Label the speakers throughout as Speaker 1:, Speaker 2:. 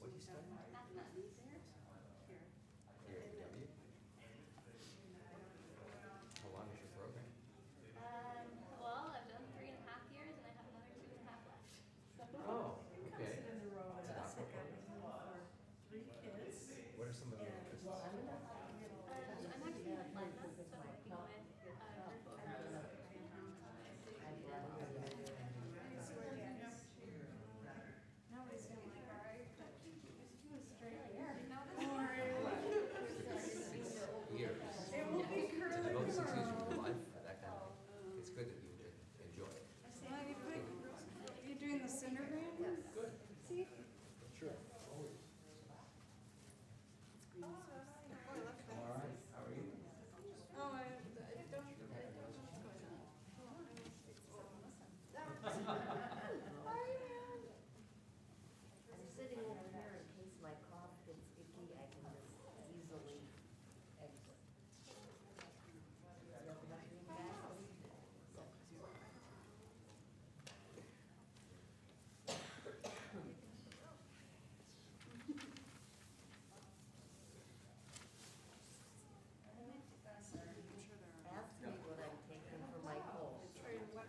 Speaker 1: What do you study?
Speaker 2: Mathematics.
Speaker 1: Here at W? How long is your program?
Speaker 2: Well, I've done 3.5 years and I have another 2.5 left.
Speaker 1: Oh, okay.
Speaker 3: Sit in the row with
Speaker 1: That's
Speaker 3: us.
Speaker 1: an
Speaker 3: I've got for 3 kids.
Speaker 1: What are some of the interests?
Speaker 2: I'm actually in Atlanta, so I'm working with a group of
Speaker 3: Nobody's gonna like, all right, she was straight hair.
Speaker 1: Years.
Speaker 3: It will be curly
Speaker 1: Devote 6 years of
Speaker 3: tomorrow.
Speaker 1: your life for that kind of thing. It's good that you enjoy it.
Speaker 3: Well, you're doing the Cindergram?
Speaker 1: Good.
Speaker 3: See?
Speaker 1: Sure. All right, how are you?
Speaker 3: Oh, I don't what's going on.
Speaker 4: I'm sitting over here in case my cough gets icky, I can just easily exit. You have enough room back? Ask me what I'm taking for my cold.
Speaker 1: These are,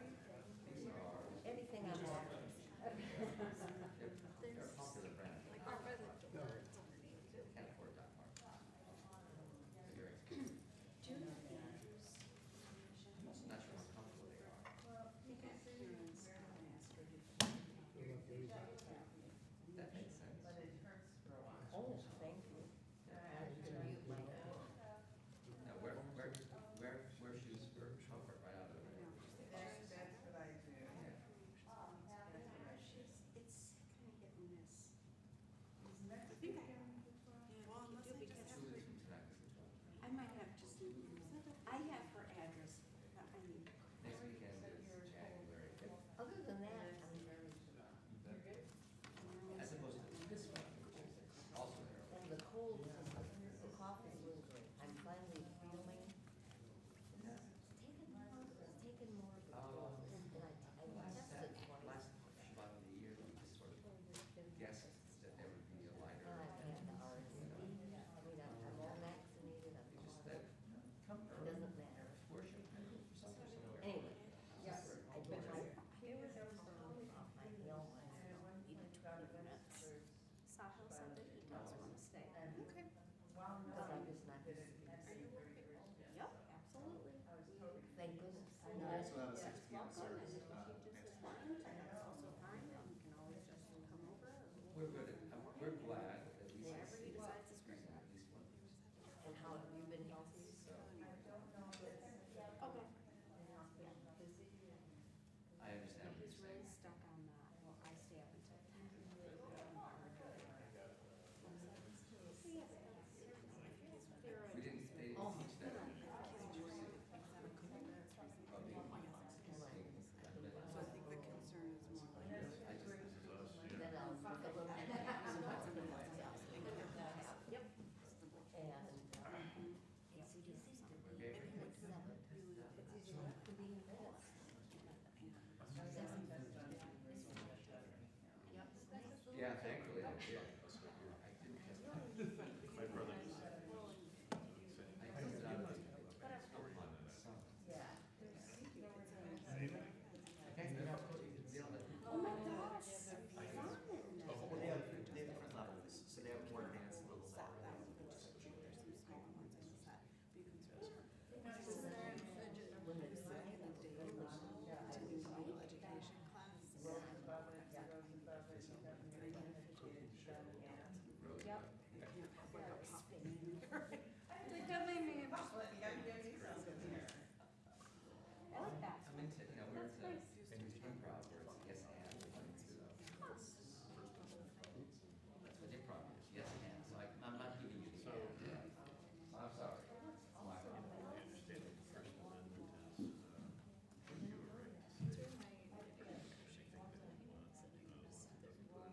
Speaker 4: Anything I'm offering.
Speaker 1: they're a popular brand. Can't afford that part. You're expensive. I'm not sure how comfortable they are. That makes sense.
Speaker 4: Oh, thank you. I need to mute my phone.
Speaker 1: Now, wear shoes for comfort right out of it.
Speaker 3: That's what I do.
Speaker 1: Yeah.
Speaker 3: It's kind of hit and miss. I think I have. Well, unless I just have,
Speaker 1: Who is from tonight?
Speaker 3: I might have just, I have her address, but I mean.
Speaker 1: Next weekend is January 5th.
Speaker 4: Other than that, I'm very,
Speaker 1: As opposed to this one, which is also there.
Speaker 4: and the cold, the cough is lingering. I'm finally feeling, it's taken more of a toll. And I tested twice.
Speaker 1: Last Shabbat of the year, we just sort of guessed that there would be a lighter.
Speaker 4: And I've had the RSV, I mean, I'm all vaccinated, I'm
Speaker 1: We just
Speaker 4: all,
Speaker 1: said, come
Speaker 4: it
Speaker 1: early,
Speaker 4: doesn't matter.
Speaker 1: worship, for something somewhere.
Speaker 4: Anyway, yes, I go off my nail myself.
Speaker 2: even 20 minutes. Sahil said that he does want to stay.
Speaker 3: Okay.
Speaker 4: Because I'm just not used to
Speaker 2: Are
Speaker 4: it.
Speaker 2: you working? Yep, absolutely.
Speaker 4: Thank goodness.
Speaker 5: We also have a 6 p.m. service
Speaker 2: If you
Speaker 5: next
Speaker 2: just
Speaker 5: week.
Speaker 2: want, and that's also fine, and you can always just come over.
Speaker 1: We're good, we're glad at least.
Speaker 2: Whatever he decides is great.
Speaker 1: At least one.
Speaker 4: And how have you been healthy?
Speaker 1: So,
Speaker 2: Okay.
Speaker 1: I understand what you're
Speaker 2: He's really
Speaker 1: saying.
Speaker 2: stuck on that. Well, I stay up until 10.
Speaker 1: We didn't, they didn't teach that.
Speaker 3: So I think the concern is more like.
Speaker 4: Then I'll look a little bit. Yep. And, it's easy to be at 7. It's easy to be in bed. Yep.
Speaker 1: Yeah, thankfully I did. I didn't have.
Speaker 6: My brother just said,
Speaker 1: I tested out of the summer.
Speaker 4: Yeah.
Speaker 1: Okay, you know,
Speaker 2: Oh my gosh.
Speaker 5: Well, they have different levels, so they have more advanced levels.
Speaker 4: When it's
Speaker 3: Education class.
Speaker 4: Yep.
Speaker 3: Like, don't make me.
Speaker 2: I like that.
Speaker 1: I'm into, you know, we're into improv where it's yes and. That's what improv is, yes and, so I'm not giving you the. I'm sorry.
Speaker 6: my understanding of the First Amendment is, you were right to say, I think that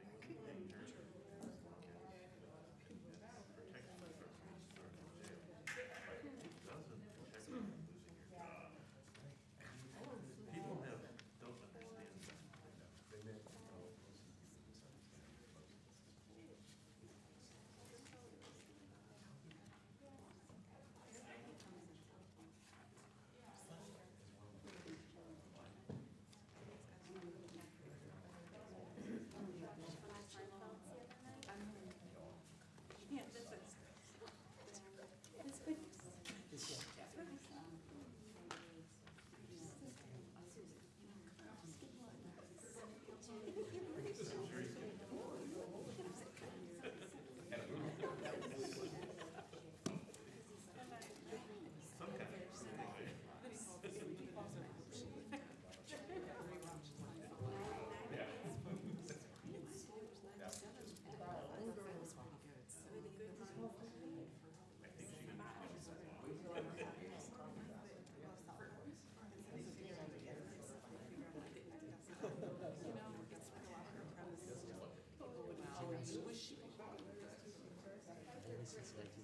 Speaker 6: including danger, protecting the First Amendment.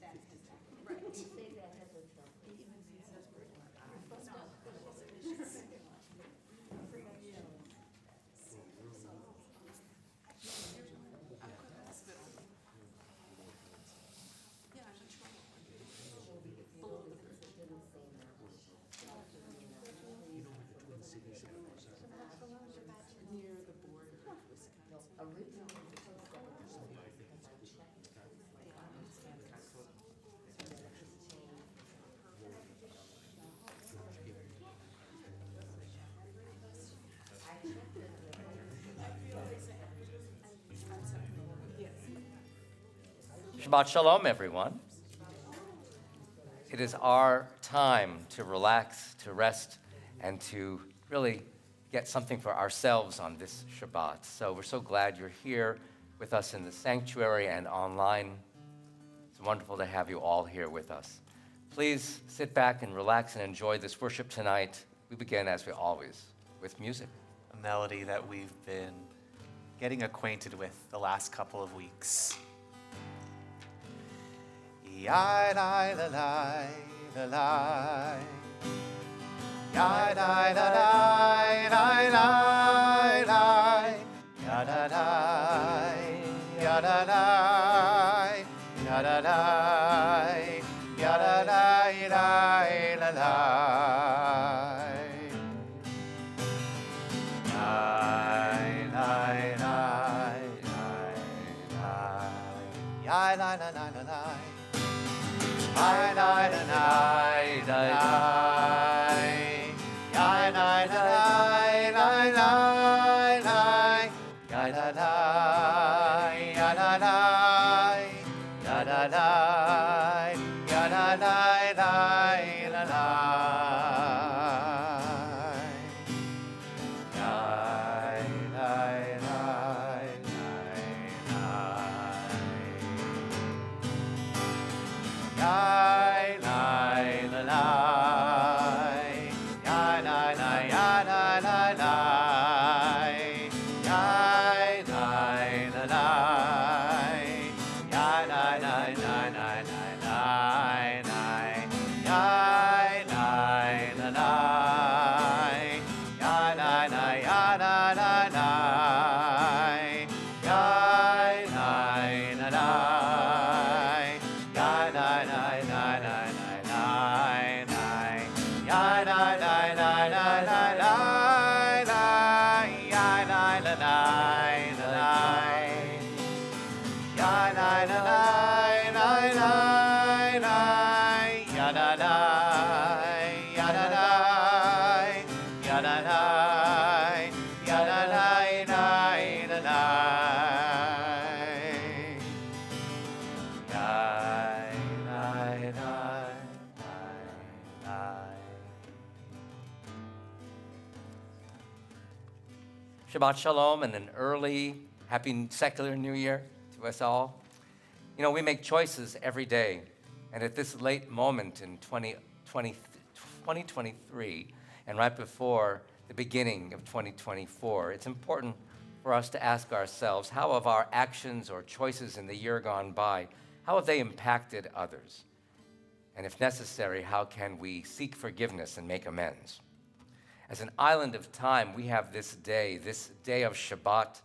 Speaker 3: Right.
Speaker 4: You say that has a trumpet.
Speaker 3: Yeah, I'm in trouble.
Speaker 4: Didn't say that.
Speaker 3: Near the border of Wisconsin.
Speaker 4: Originally, it was because I checked it.
Speaker 1: Shabbat Shalom, everyone. It is our time to relax, to rest, and to really get something for ourselves on this Shabbat. So we're so glad you're here with us in the sanctuary and online. It's wonderful to have you all here with us. Please sit back and relax and enjoy this worship tonight. We begin, as we always, with music.
Speaker 7: A melody that we've been getting acquainted with the last couple of weeks. Ya la la la la la. Ya la la la la la la. Ya la la. Ya la la. Ya la la. Ya la la la la. La la la la la la. La la la la la la. La la la la la la. La la la. La la la. La la la. La la la la la.
Speaker 1: Shabbat Shalom and an early, happy secular New Year to us all. You know, we make choices every day, and at this late moment in 2023, and right before the beginning of 2024, it's important for us to ask ourselves, how have our actions or choices in the year gone by, how have they impacted others? And if necessary, how can we seek forgiveness and make amends? As an island of time, we have this day of Shabbat,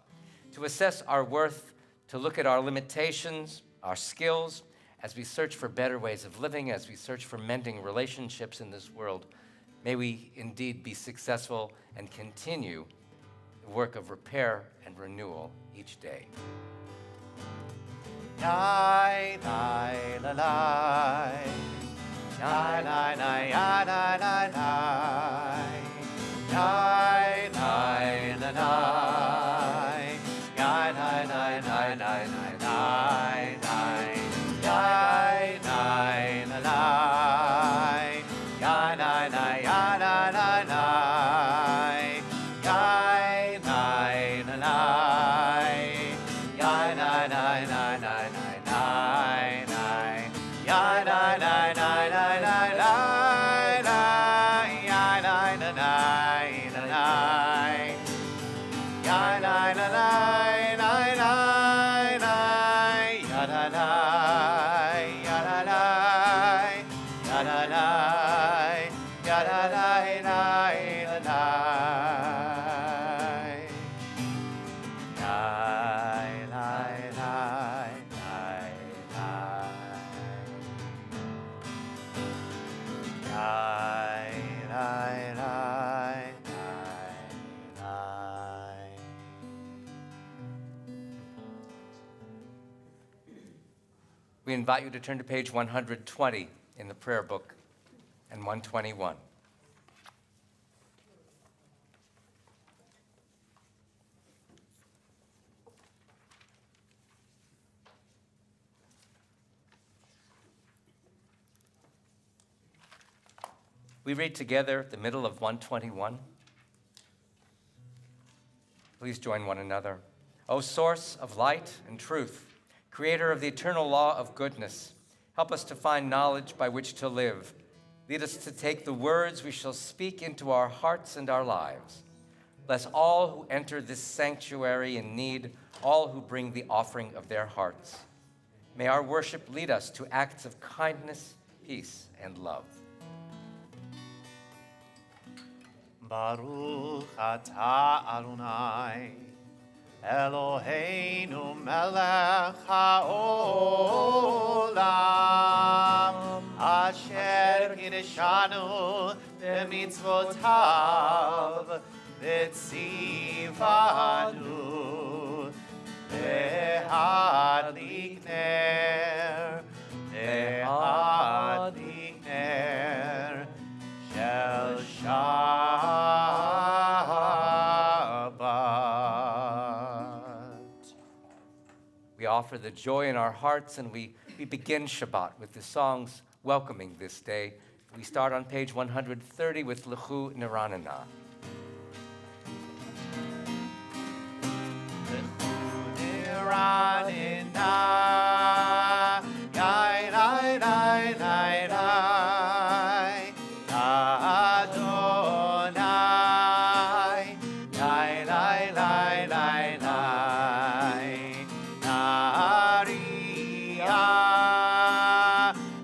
Speaker 1: to assess our worth, to look at our limitations, our skills, as we search for better ways of living, as we search for mending relationships in this world. May we indeed be successful and continue the work of repair and renewal each day.
Speaker 7: La la la la. La la la la la la la. La la la la. La la la la la la la. La la la la. La la la la la la la. La la la la. Ya la la la la la la. Ya la la la la la la. Ya la
Speaker 1: We invite you to turn to page 120 in the prayer book and 121. We read together the middle of 121. Please join one another. O source of light and truth, creator of the eternal law of goodness, help us to find knowledge by which to live. Lead us to take the words we shall speak into our hearts and our lives. Bless all who enter this sanctuary in need, all who bring the offering of their hearts. May our worship lead us to acts of kindness, peace, and love.
Speaker 7: Baruch atah Adonai, Eloheinu melech haolam, asher kiddushanu b'mitzvotav, v'tzivanu le'adlik ner, le'adlik ner, shel Shabbat.
Speaker 1: We offer the joy in our hearts, and we begin Shabbat with the songs welcoming this day. We start on page 130 with L'chu Niranana.
Speaker 7: L'chu Niranana, yai, lai, lai, lai, lai, Adonai, yai, lai, lai, lai, lai, Nariya,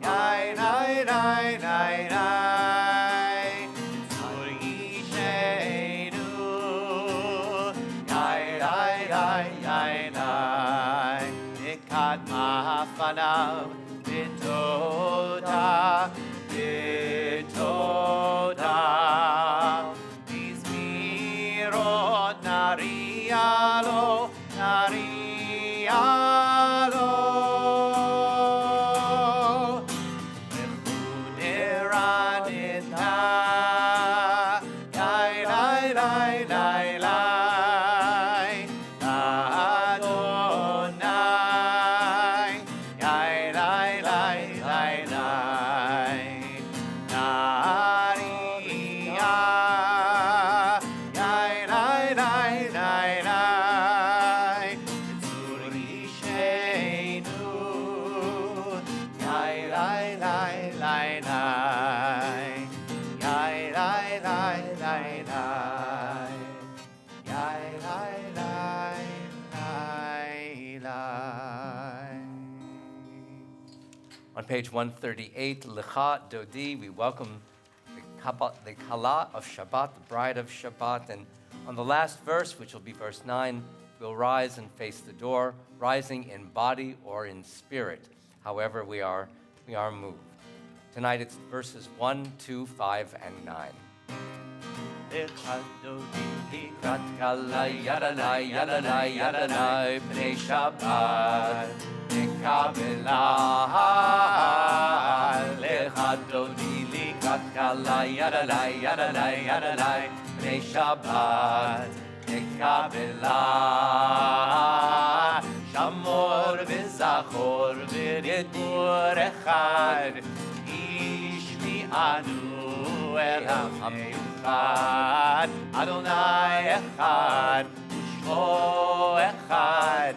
Speaker 7: yai, lai, lai, lai, lai, Tzurishenu, yai, lai, lai, lai, lai, Nikadma fanav, Bitoda, Bitoda, Bizmirot nariyalo, nariyalo, L'chu niranena, yai, lai, lai, lai, lai, Adonai, yai, lai, lai, lai, lai, Nariya, yai, lai, lai, lai, lai, Tzurishenu, yai, lai, lai, lai, lai, yai, lai, lai, lai, lai, yai, lai, lai, lai, lai.
Speaker 1: On page 138, Lecha Dodi, we welcome the Kala of Shabbat, the bride of Shabbat. And on the last verse, which will be verse 9, we'll rise and face the door, rising in body or in spirit, however we are moved. Tonight it's verses 1, 2, 5, and 9.
Speaker 7: Lecha Dodi likrat kala, yadanai, yadanai, yadanai, b'nei Shabbat, nikabela. Lecha Dodi likrat kala, yadanai, yadanai, yadanai, b'nei Shabbat, nikabela. Shamor v'zachor v'didur echad, ishmi'anu el ha'miyuchad, Adonai echad, u'shmo echad,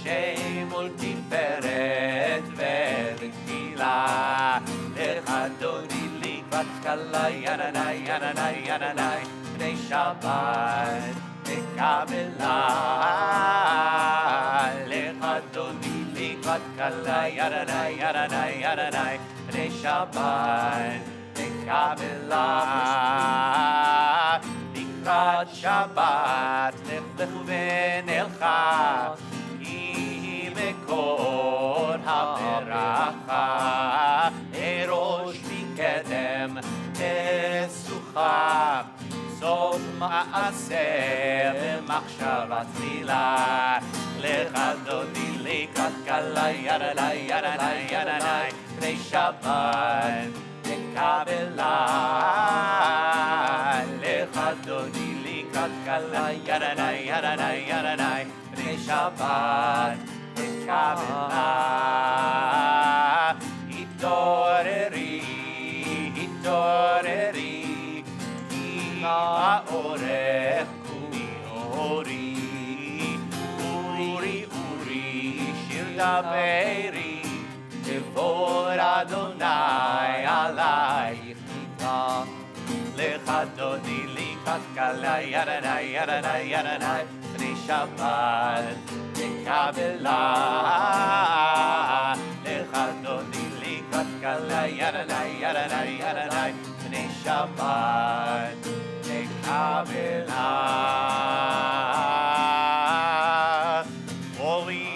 Speaker 7: Shem ultiferet v'tefila. Lecha Dodi likrat kala, yadanai, yadanai, yadanai, b'nei Shabbat, nikabela. Lecha Dodi likrat kala, yadanai, yadanai, yadanai, b'nei Shabbat, nikabela. Likrat Shabbat, lechu v'nelcha, ki mekor ha'beracha, erosh mikedem tesucha, sof ma'aseh v'machshava tefila. Lecha Dodi likat kalai yaranai yaranai yaranai Bnei Shabbat Kabbalah Lechadoni likat kalai yaranai yaranai yaranai Bnei Shabbat Kabbalah Hitoreri Hitoreri Ki ha'orech kumi ori Uri Uri Shir Daveri Devor Adonai Alai Chita Lechadoni likat kalai yaranai yaranai yaranai Bnei Shabbat Kabbalah Lechadoni likat kalai yaranai yaranai yaranai Bnei Shabbat Kabbalah Oli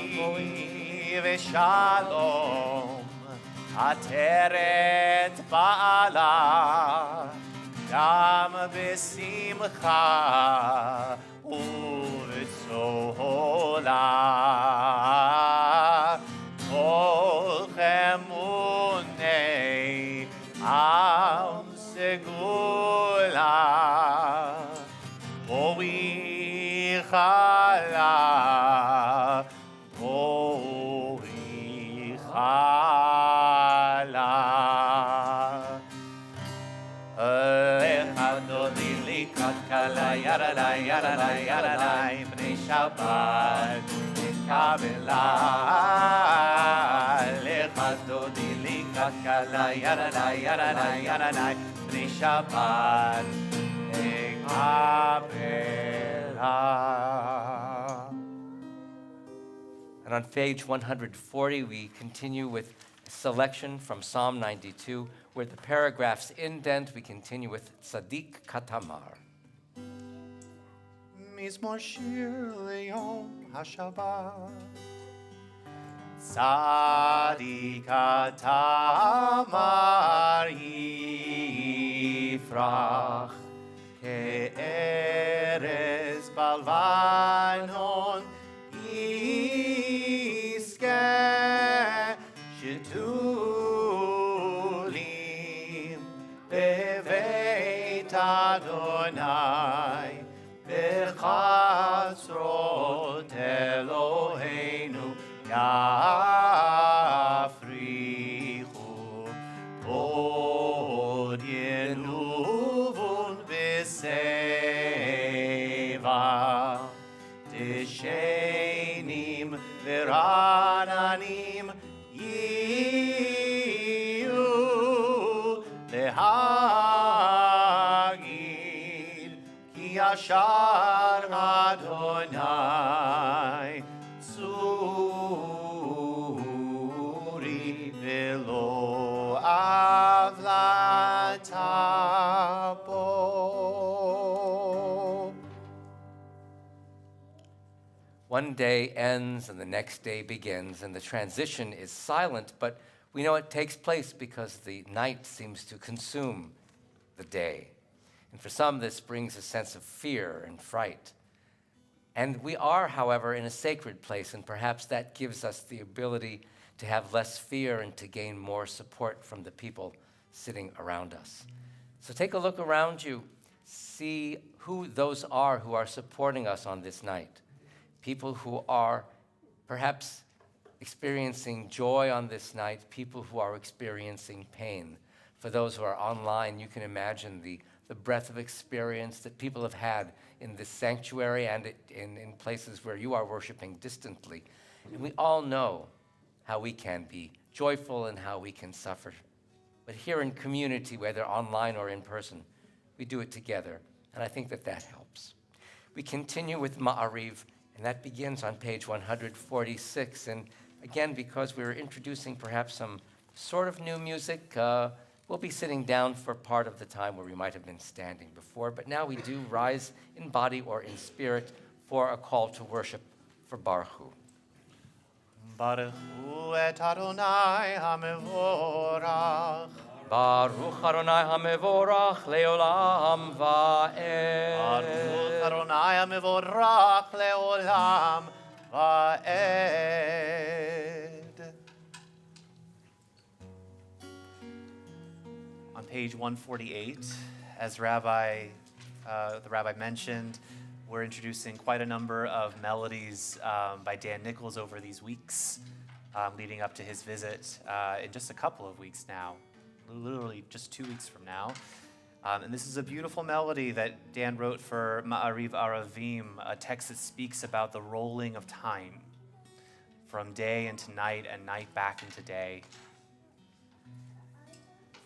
Speaker 7: v'shalom Ateret ba'ala Gam b'simcha Uv'tzola Kolchem unei Am segula Oi chala Oi chala Lechadoni likat kalai yaranai yaranai yaranai Bnei Shabbat Kabbalah Lechadoni likat kalai yaranai yaranai yaranai Bnei Shabbat Kabbalah.
Speaker 1: And on page 140, we continue with a selection from Psalm 92, where the paragraphs indent. We continue with Tzaddik Katamar.
Speaker 7: Mizmor shir leyom hashabbat Tzadik Katamar yifrach Ke'erez balvanon Shetulim beveit Adonai Bechatzrot Eloheinu Yafrichu Od Yenuvun B'Seva Tishenim V'Rananim Yiyu Lehagid Ki Yashar Adonai Tzuri V'lo Avlatapo.
Speaker 1: One day ends and the next day begins, and the transition is silent, but we know it takes place because the night seems to consume the day. And for some, this brings a sense of fear and fright. And we are, however, in a sacred place, and perhaps that gives us the ability to have less fear and to gain more support from the people sitting around us. So take a look around you. See who those are who are supporting us on this night. People who are perhaps experiencing joy on this night, people who are experiencing pain. For those who are online, you can imagine the breadth of experience that people have had in this sanctuary and in places where you are worshiping distantly. And we all know how we can be joyful and how we can suffer. But here in community, whether online or in person, we do it together. And I think that helps. We continue with Ma'ariv, and that begins on page 146. And again, because we're introducing perhaps some sort of new music, we'll be sitting down for part of the time where we might have been standing before. But now we do rise in body or in spirit for a call to worship for Baruch Hu.
Speaker 7: Baruch Hu et Adonai HaMevorach.
Speaker 1: Baruch Adonai HaMevorach leolam va'ed.
Speaker 7: Baruch Adonai HaMevorach leolam va'ed. On page 148, as the rabbi mentioned, we're introducing quite a number of melodies by Dan Nichols over these weeks, leading up to his visit in just a couple of weeks now, literally just 2 weeks from now. And this is a beautiful melody that Dan wrote for Ma'ariv Aravim, a text that speaks about the rolling of time from day into night and night back into day,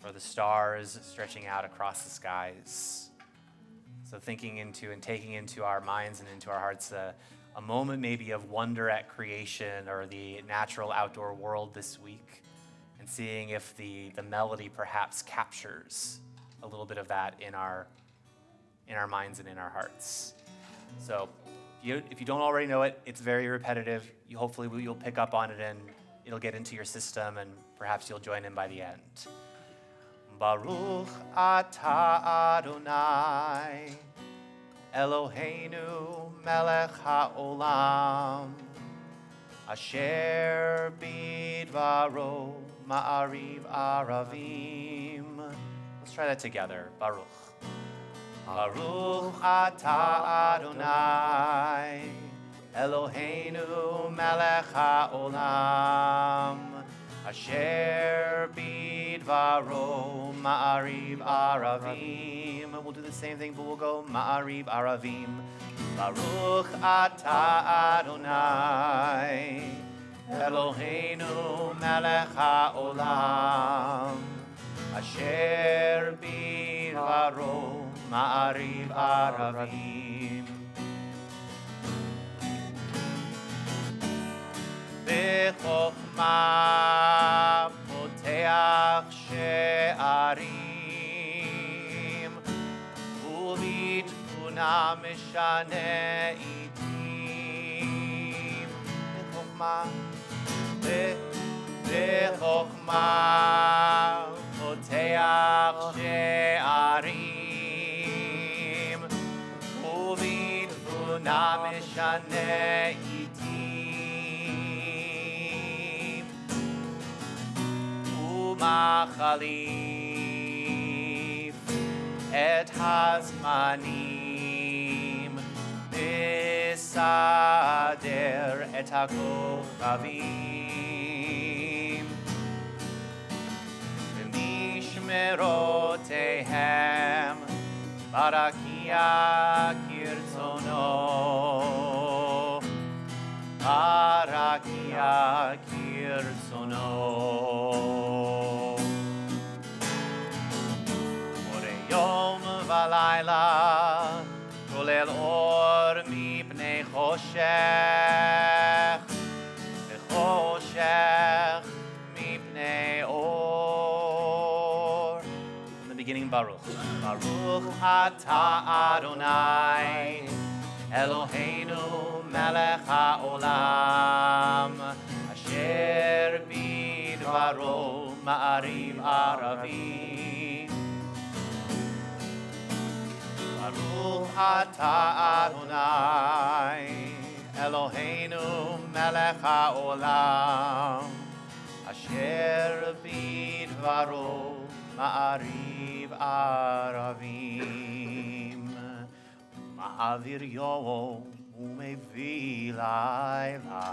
Speaker 7: for the stars stretching out across the skies. So thinking into and taking into our minds and into our hearts a moment maybe of wonder at creation or the natural outdoor world this week, and seeing if the melody perhaps captures a little bit of that in our minds and in our hearts. So if you don't already know it, it's very repetitive. Hopefully you'll pick up on it and it'll get into your system, and perhaps you'll join in by the end. Baruch atah Adonai, Eloheinu melech haolam, asher bidvaro ma'ariv aravim. Let's try that together. Baruch. Baruch atah Adonai, Eloheinu melech haolam, asher bidvaro ma'ariv aravim. We'll do the same thing, but we'll go ma'ariv aravim. Baruch atah Adonai, Eloheinu melech haolam, asher bidvaro ma'ariv aravim. B'chokhmah poteach she'arim, ובתבונה משנה עתים. בחוכמה פותח שערים, ובתבונה משנה עתים, ומחליף את הזמנים, מסדר את הכוכבים, במשמרותיהם ברקיע כרצונו, ברקיע כרצונו. יום ולילה כולל אור מפני חושך, וחושך מפני אור. In the beginning, Baruch. Baruch atah Adonai, Eloheinu melech haolam, asher bidvaro ma'ariv aravim. Baruch atah Adonai, Eloheinu melech haolam, asher bidvaro ma'ariv aravim. Ma'avir yom u'mevil layla,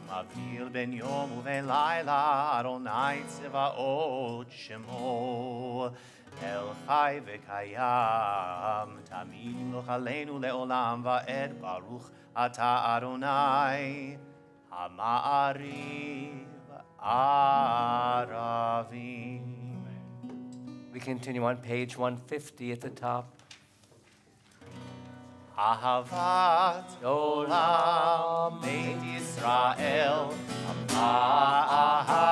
Speaker 7: ma'avir ben yom u'ben layla, Adonai tzevaot shemo. El chai v'kayam, tamid yimloch aleinu le'olam va'ed. Baruch atah Adonai, ha'ma'ariv aravim.
Speaker 1: We continue on page 150 at the top.
Speaker 7: Ahavat olam beit Yisrael, ahavta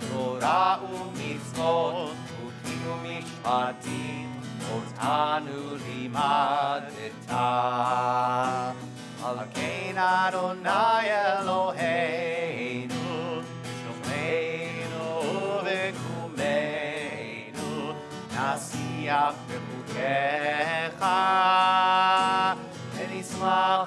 Speaker 7: Torah u'mitzvot u'kinu mishpatim otanu limadeta. Alkein Adonai Eloheinu shomreinu v'kumeinu nasiach b'chukecha v'nismach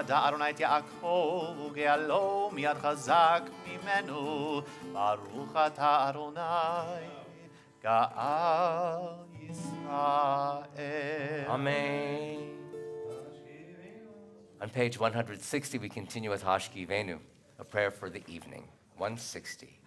Speaker 7: יפדה אדוני את יעקב וגאלו מיד חזק ממנו. ברוך אתה אדוני גאל ישראל.
Speaker 1: Amen. On page 160, we continue with Hashkivenu, a prayer for the evening. 160.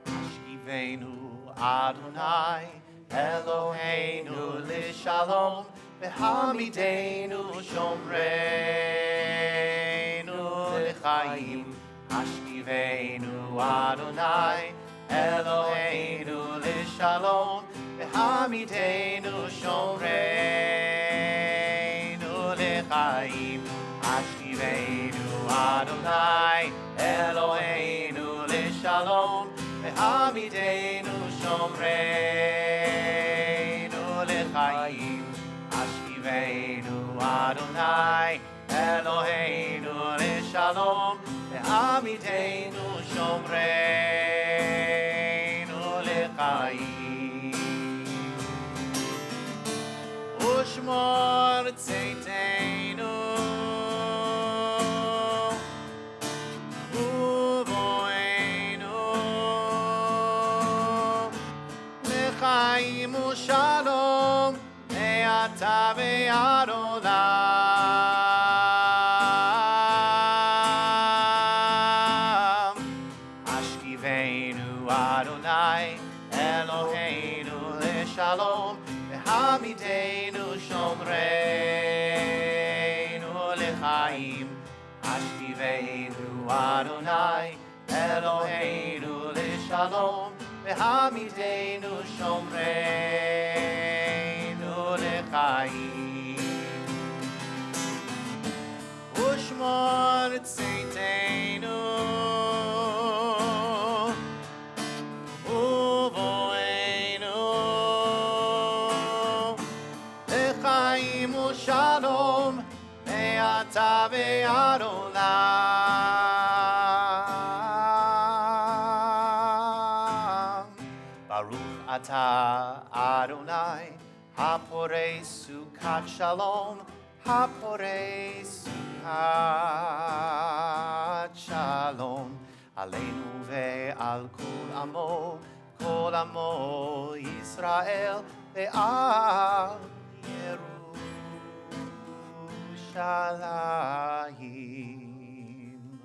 Speaker 7: Hashkivenu Adonai Eloheinu lishalom v'hamidenu shomreinu l'chaim. Hashkivenu Adonai Eloheinu lishalom v'hamidenu shomreinu l'chaim. Hashkivenu Adonai Eloheinu lishalom v'hamidenu shomreinu l'chaim. Hashkivenu Adonai Eloheinu lishalom v'hamidenu shomreinu l'chaim. Ushmor tzeitenu Chaim u'shalom me'ata ve'ad olam. Hashkivenu Adonai Eloheinu lishalom v'hamidenu shomreinu l'chaim. Hashkivenu Adonai Eloheinu lishalom v'hamidenu shomreinu l'chaim. Ushmor tzeitenu uvoenu l'chaim u'shalom me'ata ve'ad olam. Baruch atah Adonai haporei sukat shalom, haporei sukat shalom aleinu ve'al kol amo Yisrael ve'al Yerushalayim.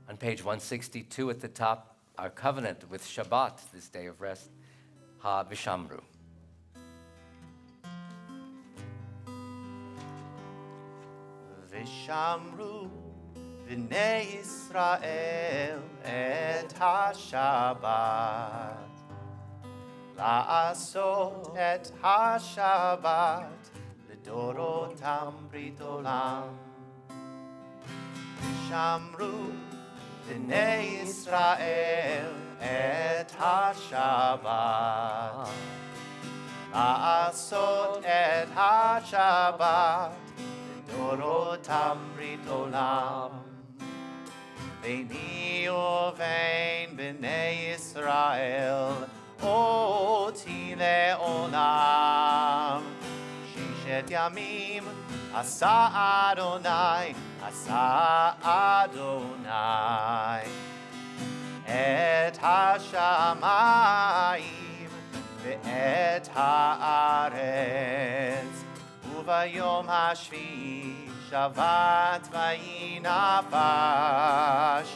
Speaker 1: On page 162 at the top, our covenant with Shabbat, this day of rest, Ha Vishamru.
Speaker 7: Vishamru v'nei Yisrael et ha-Shabbat, la'asot et ha-Shabbat l'dorotam brit olam. Vishamru v'nei Yisrael et ha-Shabbat, la'asot et ha-Shabbat l'dorotam brit olam. Beini uvein b'nei Yisrael oti le'olam. Shishet yamim asa Adonai et hashamayim ve'et haaretz uvayom hashvi shavat vayinafash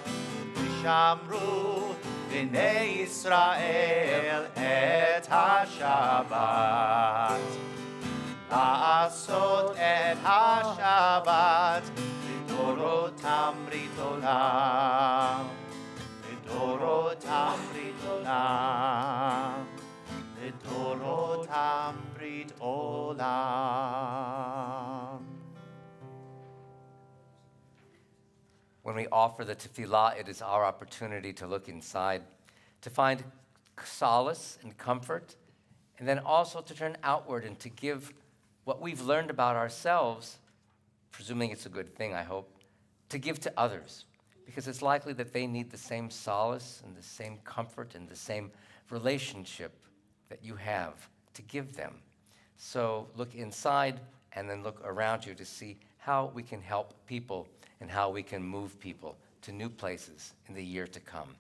Speaker 7: vishamru b'nei Yisrael et hashabat לעשות את השבת לדורותם ברית עולם, לדורותם ברית עולם, לדורותם ברית עולם.
Speaker 1: When we offer the tefillah, it is our opportunity to look inside, to find solace and comfort, and then also to turn outward and to give what we've learned about ourselves, presuming it's a good thing, I hope, to give to others, because it's likely that they need the same solace and the same comfort and the same relationship that you have to give them. So look inside and then look around you to see how we can help people and how we can move people to new places in the year to come.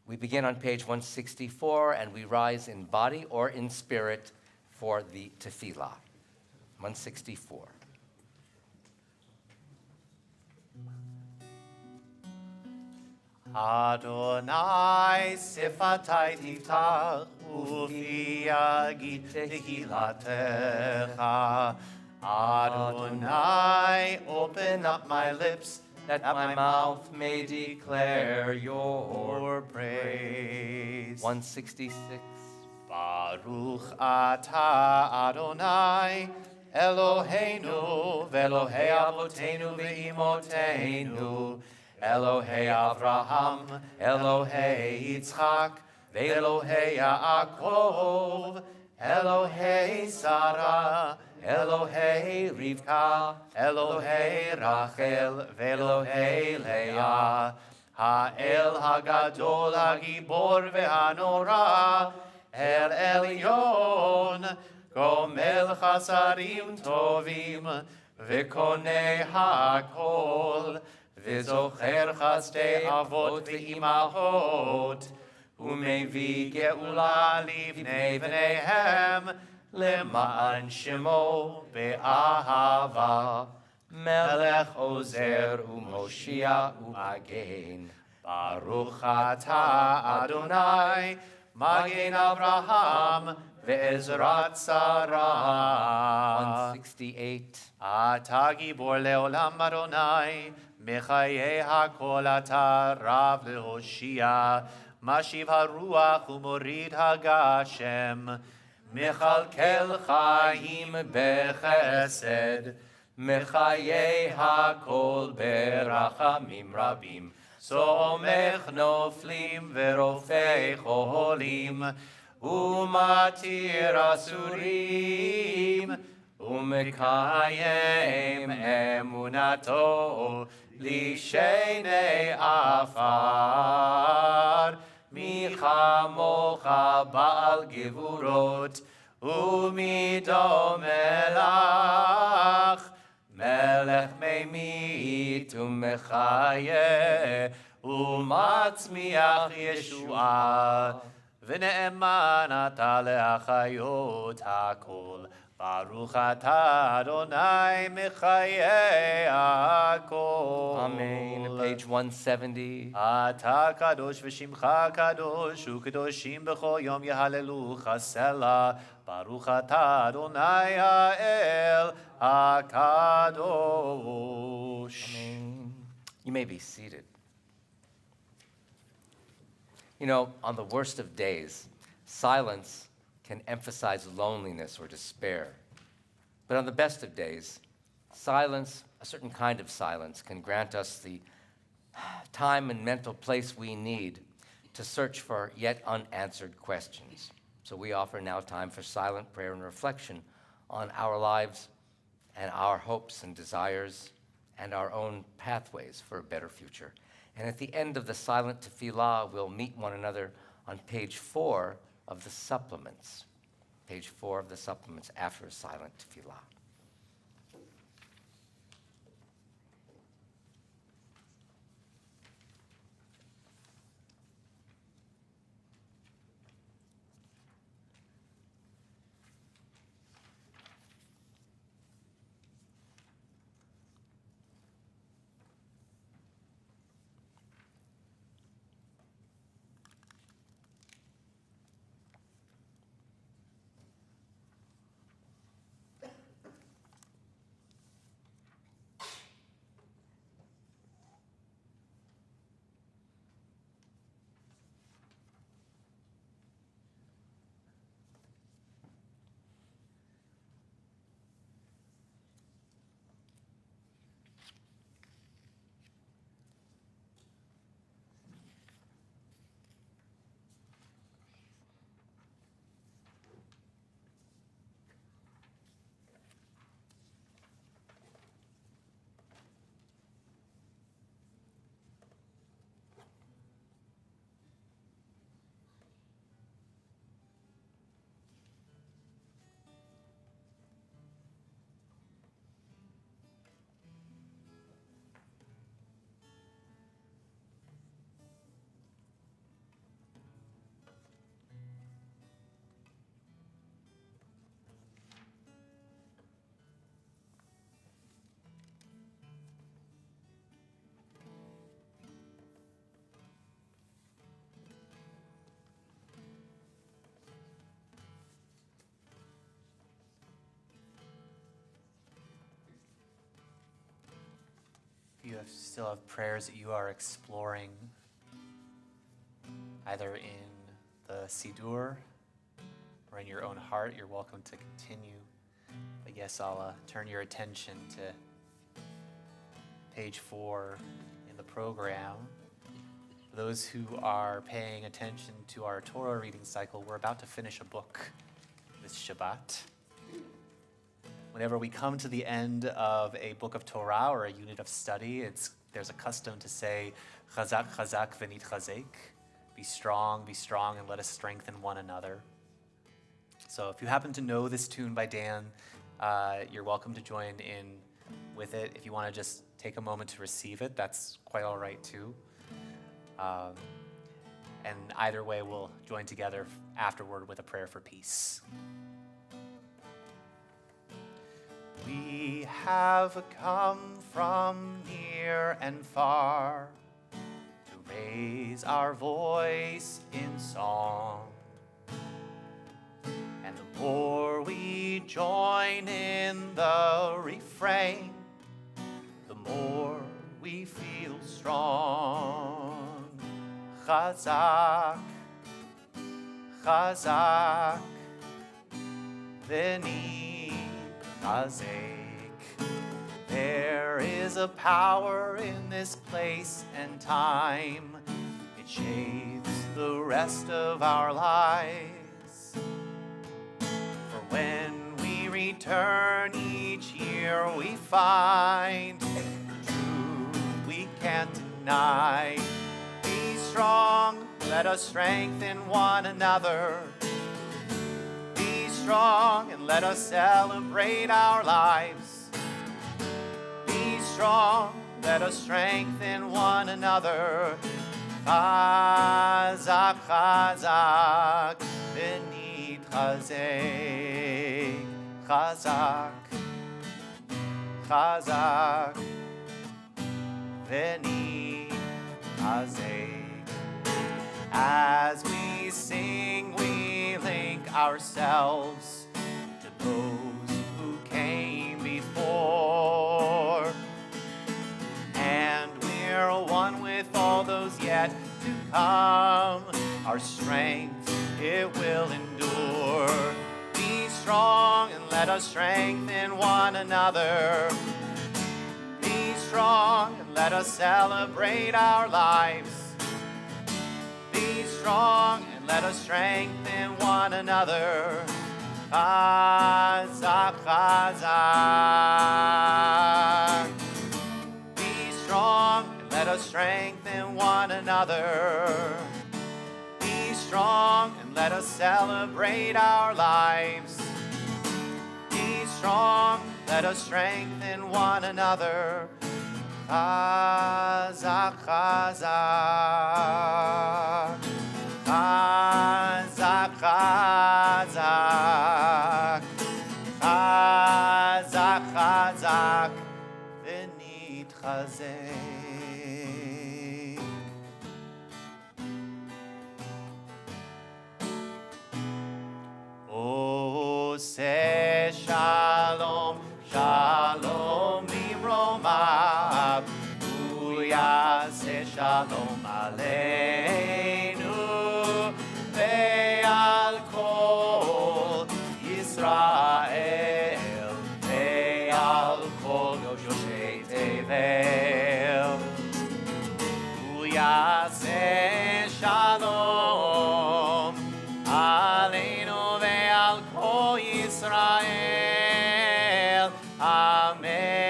Speaker 1: We begin on page 164, and we rise in body or in spirit for the tefillah. 164.
Speaker 7: Adonai sifatai tiftach ufi yagid tehilatecha. Adonai, open up my lips,
Speaker 1: that my mouth may declare your
Speaker 7: praise.
Speaker 1: 166.
Speaker 7: Baruch atah Adonai, Eloheinu, ve'Elohei avoteinu ve'imotenu, Elohei Avraham, Elohei Yitzchak, ve'Elohei Yaakov, Elohei Sarah, Elohei Rivka, Elohei Rachel, ve'Elohei Leah, Ha'el Hagadol Hagibor ve'Hanora, El Elyon, Gomel Chasarim Tovim, Ve'Konei HaKol, Ve'Zocher Chasdei Avot ve'Imahot, U'Mevi Geula Livnei V'neihem, Lema'an Shemo Be'ahava, Melech Ozer U'Moshia U'Magen. Baruch atah Adonai, Magen Avraham, ve'ezrat Sarah.
Speaker 1: 168.
Speaker 7: Atah gibor le'olam Adonai, mechaye hakol atah rav lehoshia, mashiv haruach u'morid hagashem, mechalkel chaim bechesed, mechaye hakol berachamim rabim. Somech noflim verofei cholim, umatir asurim, umekayem emunato, lishenei afar, michamocha ba'al gevurot, umidomelach, Melech meimit u'mechayeh u'matzmiach Yeshua v'ne'eman ata le'achayot hakol Baruch atah Adonai mechayeh hakol.
Speaker 1: Amen. Page 170.
Speaker 7: Ata kadosh v'shimcha kadosh u'kadoshim b'chol yom yehalelucha selah. Baruch atah Adonai ha'el hakadosh.
Speaker 1: Amen. You may be seated. You know, on the worst of days, silence can emphasize loneliness or despair. But on the best of days, silence, a certain kind of silence, can grant us the time and mental place we need to search for yet unanswered questions. So we offer now time for silent prayer and reflection on our lives and our hopes and desires and our own pathways for a better future. And at the end of the silent tefillah, we'll meet one another on page 4 of the supplements. Page 4 of the supplements after a silent tefillah.
Speaker 7: still have prayers that you are exploring, either in the Siddur or in your own heart, you're welcome to continue. But yes, I'll turn your attention to page 4 in the program. For those who are paying attention to our Torah reading cycle, we're about to finish a book this Shabbat. Whenever we come to the end of a book of Torah or a unit of study, there's a custom to say, Chazak, chazak, v'nit chazek. Be strong, and let us strengthen one another. So if you happen to know this tune by Dan, you're welcome to join in with it. If you want to just take a moment to receive it, that's quite all right too. And either way, we'll join together afterward with a prayer for peace. We have come from near and far to raise our voice in song. And the more we join in the refrain, the more we feel strong. Chazak, chazak, v'nit chazek. There is a power in this place and time. It shapes the rest of our lives. For when we return each year, we find the truth we can't deny. Be strong, let us strengthen one another. Be strong and let us celebrate our lives. Be strong, let us strengthen one another. Chazak, chazak, v'nit chazek. Chazak, chazak, v'nit chazek. As we sing, we link ourselves to those who came before. And we're one with all those yet to come. Our strength, it will endure. Be strong and let us strengthen one another. Be strong and let us celebrate our lives. Be strong and let us strengthen one another. Chazak, chazak. Be strong and let us strengthen one another. Be strong and let us celebrate our lives. Be strong, let us strengthen one another. Chazak, chazak. Chazak, chazak. Chazak, chazak. V'nit chazek. Oseh shalom, shalom bimromav. Yaseh shalom aleinu ve'al kol Yisrael ve'al kol yoshei Tevet. Yaseh shalom aleinu ve'al kol Yisrael. Amen.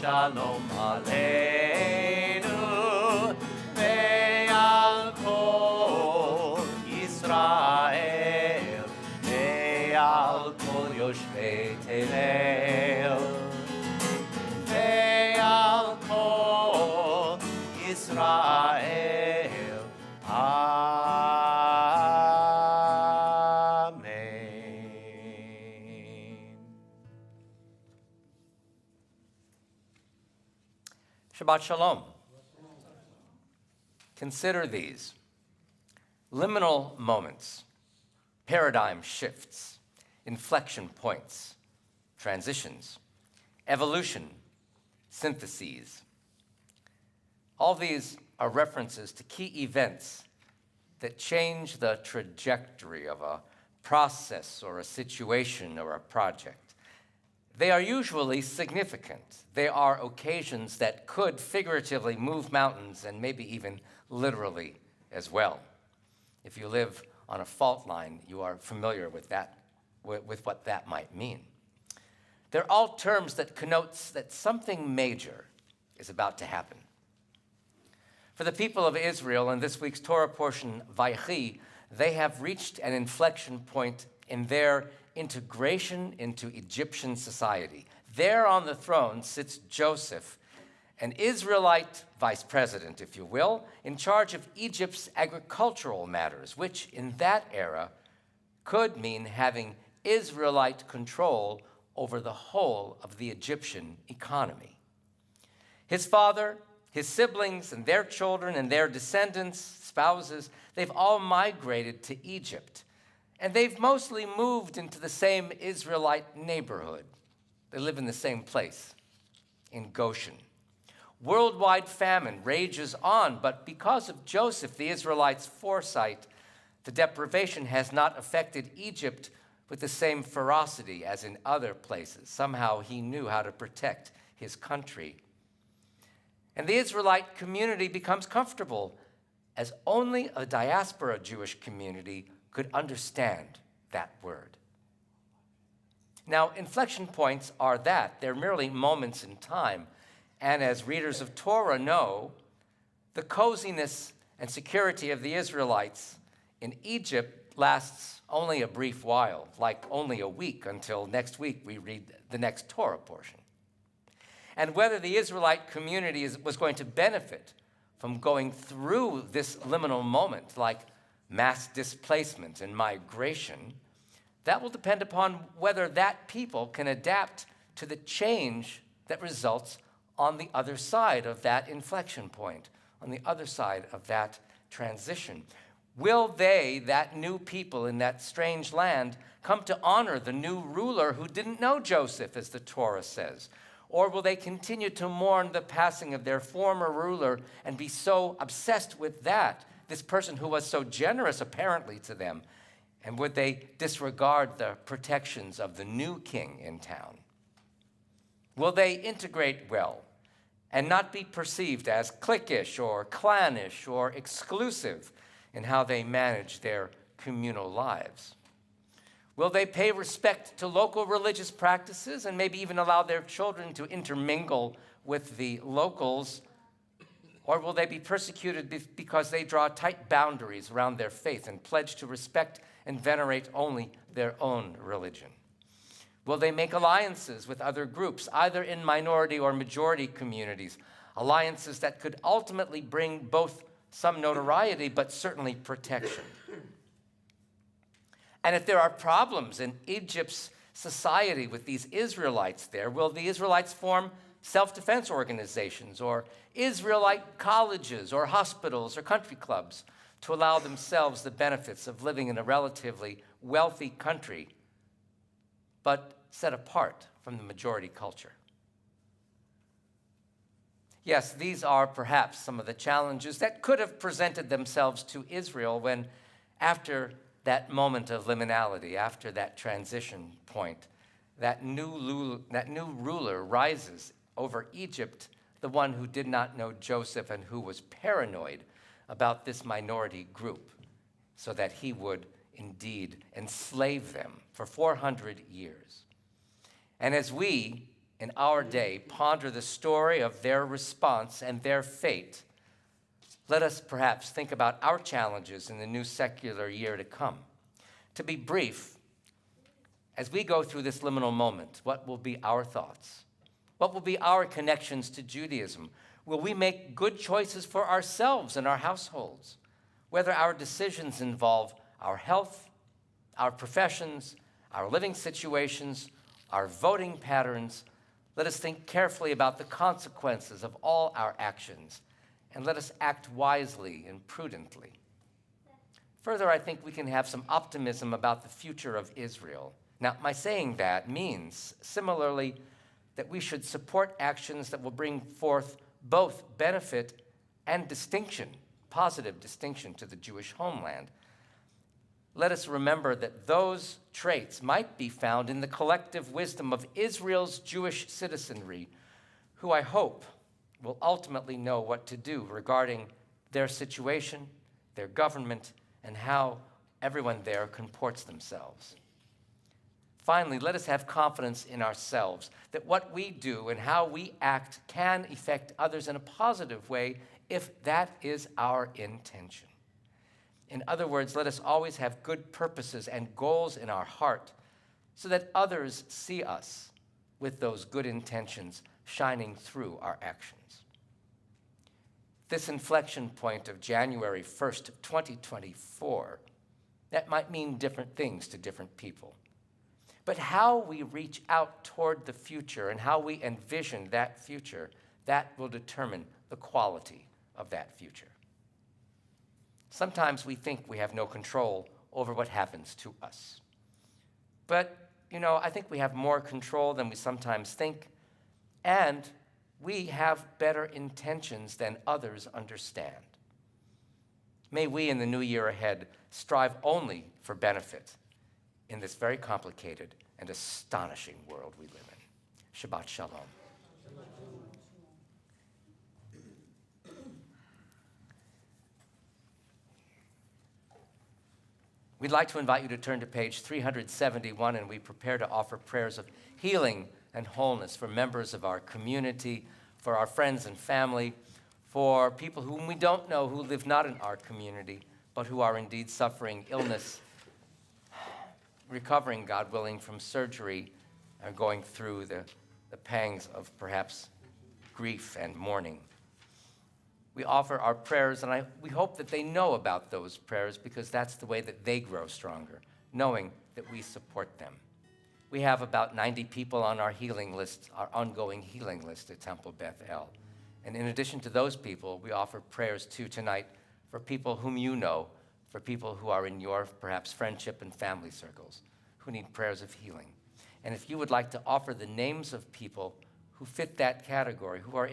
Speaker 7: Shalom aleinu ve'al kol Yisrael ve'al kol yoshvei Tevet ve'al kol Yisrael.
Speaker 1: Shabbat Shalom. Consider these. Liminal moments, paradigm shifts, inflection points, transitions, evolution, syntheses. All these are references to key events that change the trajectory of a process or a situation or a project. They are usually significant. They are occasions that could figuratively move mountains and maybe even literally as well. If you live on a fault line, you are familiar with that, with what that might mean. They're all terms that connotes that something major is about to happen. For the people of Israel in this week's Torah portion, Vaychi, they have reached an inflection point in their integration into Egyptian society. There on the throne sits Joseph, an Israelite vice president, if you will, in charge of Egypt's agricultural matters, which in that era could mean having Israelite control over the whole of the Egyptian economy. His father, his siblings, and their children and their descendants, spouses, they've all migrated to Egypt. And they've mostly moved into the same Israelite neighborhood. They live in the same place, in Goshen. Worldwide famine rages on, but because of Joseph, the Israelites' foresight, the deprivation has not affected Egypt with the same ferocity as in other places. Somehow he knew how to protect his country. And the Israelite community becomes comfortable, as only a diaspora Jewish community could understand that word. Now, inflection points are that. They're merely moments in time. And as readers of Torah know, the coziness and security of the Israelites in Egypt lasts only a brief while, like only a week, until next week we read the next Torah portion. And whether the Israelite community was going to benefit from going through this liminal moment, like mass displacement and migration, that will depend upon whether that people can adapt to the change that results on the other side of that inflection point, on the other side of that transition. Will they, that new people in that strange land, come to honor the new ruler who didn't know Joseph, as the Torah says? Or will they continue to mourn the passing of their former ruler and be so obsessed with that, this person who was so generous apparently to them? And would they disregard the protections of the new king in town? Will they integrate well and not be perceived as cliquish or clannish or exclusive in how they manage their communal lives? Will they pay respect to local religious practices and maybe even allow their children to intermingle with the locals? Or will they be persecuted because they draw tight boundaries around their faith and pledge to respect and venerate only their own religion? Will they make alliances with other groups, either in minority or majority communities, alliances that could ultimately bring both some notoriety but certainly protection? And if there are problems in Egypt's society with these Israelites there, will the Israelites form self-defense organizations or Israelite colleges or hospitals or country clubs to allow themselves the benefits of living in a relatively wealthy country, but set apart from the majority culture? Yes, these are perhaps some of the challenges that could have presented themselves to Israel when, after that moment of liminality, after that transition point, that new ruler rises over Egypt, the one who did not know Joseph and who was paranoid about this minority group, so that he would indeed enslave them for 400 years. And as we, in our day, ponder the story of their response and their fate, let us perhaps think about our challenges in the new secular year to come. To be brief, as we go through this liminal moment, what will be our thoughts? What will be our connections to Judaism? Will we make good choices for ourselves and our households? Whether our decisions involve our health, our professions, our living situations, our voting patterns, let us think carefully about the consequences of all our actions, and let us act wisely and prudently. Further, I think we can have some optimism about the future of Israel. Now, my saying that means, similarly, that we should support actions that will bring forth both benefit and distinction, positive distinction to the Jewish homeland. Let us remember that those traits might be found in the collective wisdom of Israel's Jewish citizenry, who I hope will ultimately know what to do regarding their situation, their government, and how everyone there comports themselves. Finally, let us have confidence in ourselves that what we do and how we act can affect others in a positive way if that is our intention. In other words, let us always have good purposes and goals in our heart so that others see us with those good intentions shining through our actions. This inflection point of January 1st, 2024, that might mean different things to different people. But how we reach out toward the future and how we envision that future, that will determine the quality of that future. Sometimes we think we have no control over what happens to us. But, I think we have more control than we sometimes think, and we have better intentions than others understand. May we, in the new year ahead, strive only for benefit in this very complicated and astonishing world we live in. Shabbat Shalom. We'd like to invite you to turn to page 371, and we prepare to offer prayers of healing and wholeness for members of our community, for our friends and family, for people whom we don't know who live not in our community, but who are indeed suffering illness, recovering, God willing, from surgery, and going through the pangs of perhaps grief and mourning. We offer our prayers, and we hope that they know about those prayers because that's the way that they grow stronger, knowing that we support them. We have about 90 people on our healing list, our ongoing healing list at Temple Beth El. And in addition to those people, we offer prayers too tonight for people whom you know, for people who are in your perhaps friendship and family circles, who need prayers of healing. And if you would like to offer the names of people who fit that category, who are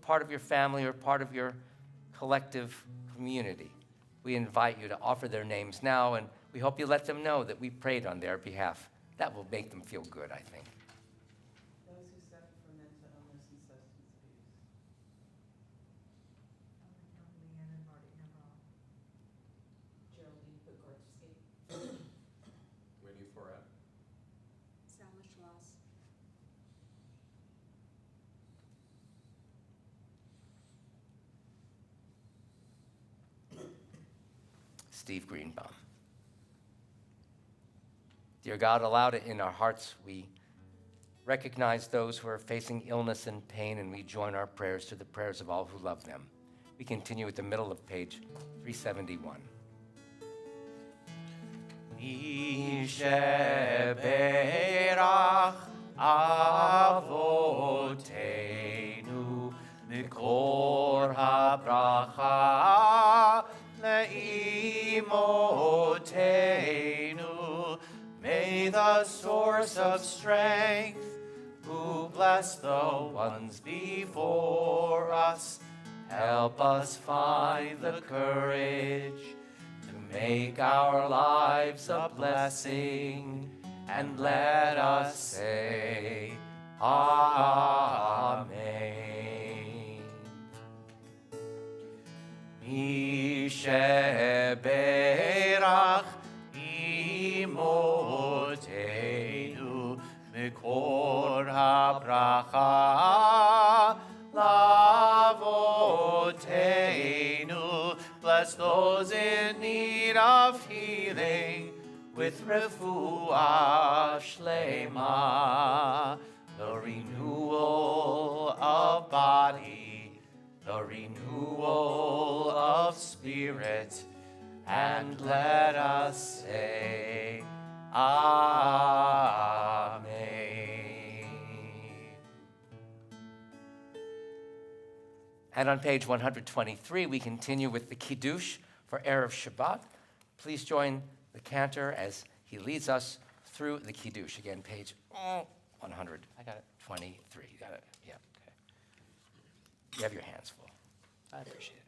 Speaker 1: part of your family or part of your collective community, we invite you to offer their names now, and we hope you let them know that we prayed on their behalf. That will make them feel good, I think.
Speaker 3: Those who suffer from mental illness and substance abuse.
Speaker 2: Geraldine Bogorski.
Speaker 6: Winnie Forat.
Speaker 3: Salma Schloss.
Speaker 1: Steve Greenbaum. Dear God, aloud in our hearts, we recognize those who are facing illness and pain, and we join our prayers to the prayers of all who love them. We continue at the middle of page 371.
Speaker 7: Yisheberach avoteinu mikor habracha leimotenu. May the source of strength, who bless the ones before us, help us find the courage to make our lives a blessing, and let us say, Amen. Misheberach imotenu mikor habracha lavotenu. Bless those in need of healing with refuah shlema, the renewal of body, the renewal of spirit, and let us say, Amen.
Speaker 1: And on page 123, we continue with the Kiddush for Erev Shabbat. Please join the cantor as he leads us through the Kiddush. Again, page 100. I got it. 23. You got it? Yeah. Okay. You have your hands full. I appreciate it.